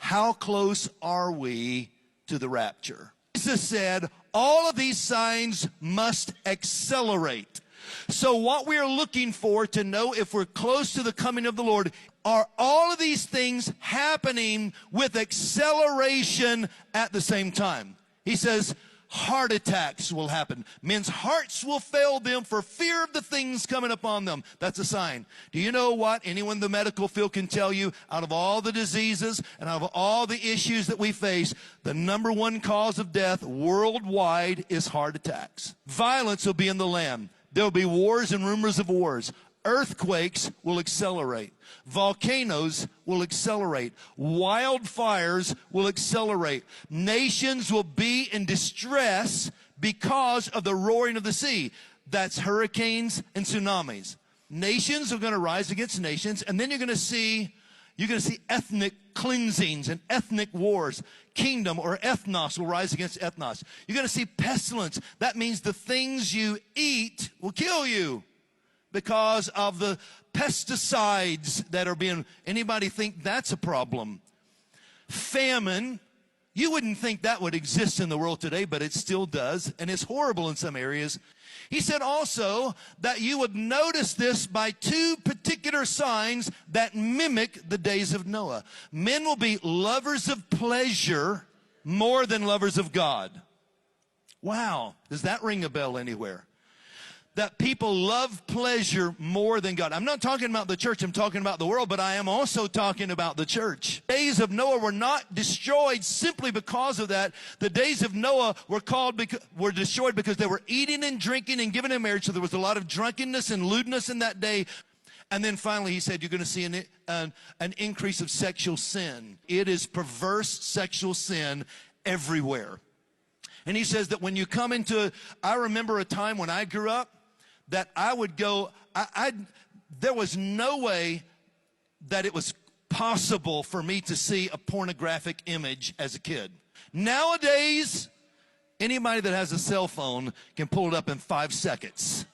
How close are we to the rapture? Jesus said, all of these signs must accelerate. So what we're looking for to know if we're close to the coming of the Lord, are all of these things happening with acceleration at the same time? He says, heart attacks will happen. Men's hearts will fail them for fear of the things coming upon them. That's a sign. Do you know what anyone in the medical field can tell you? Out of all the diseases and out of all the issues that we face, the number one cause of death worldwide is heart attacks. Violence will be in the land. There will be wars and rumors of wars. Earthquakes will accelerate. Volcanoes will accelerate. Wildfires will accelerate. Nations will be in distress because of the roaring of the sea. That's hurricanes and tsunamis. Nations are going to rise against nations, and then you're going to see ethnic cleansings and ethnic wars. Kingdom or ethnos will rise against ethnos. You're going to see pestilence. That means the things you eat will kill you because of the pesticides that are being, anybody think that's a problem? Famine, you wouldn't think that would exist in the world today, but it still does, and it's horrible in some areas. He said also that you would notice this by two particular signs that mimic the days of Noah. Men will be lovers of pleasure more than lovers of God. Wow, does that ring a bell anywhere? That people love pleasure more than God. I'm not talking about the church, I'm talking about the world, but I am also talking about the church. The days of Noah were not destroyed simply because of that. The days of Noah were destroyed because they were eating and drinking and giving in marriage, so there was a lot of drunkenness and lewdness in that day. And then finally he said, you're going to see an increase of sexual sin. It is perverse sexual sin everywhere. And he says that when you come into, I remember a time when I grew up, that I would go, there was no way that it was possible for me to see a pornographic image as a kid. Nowadays, anybody that has a cell phone can pull it up in 5 seconds.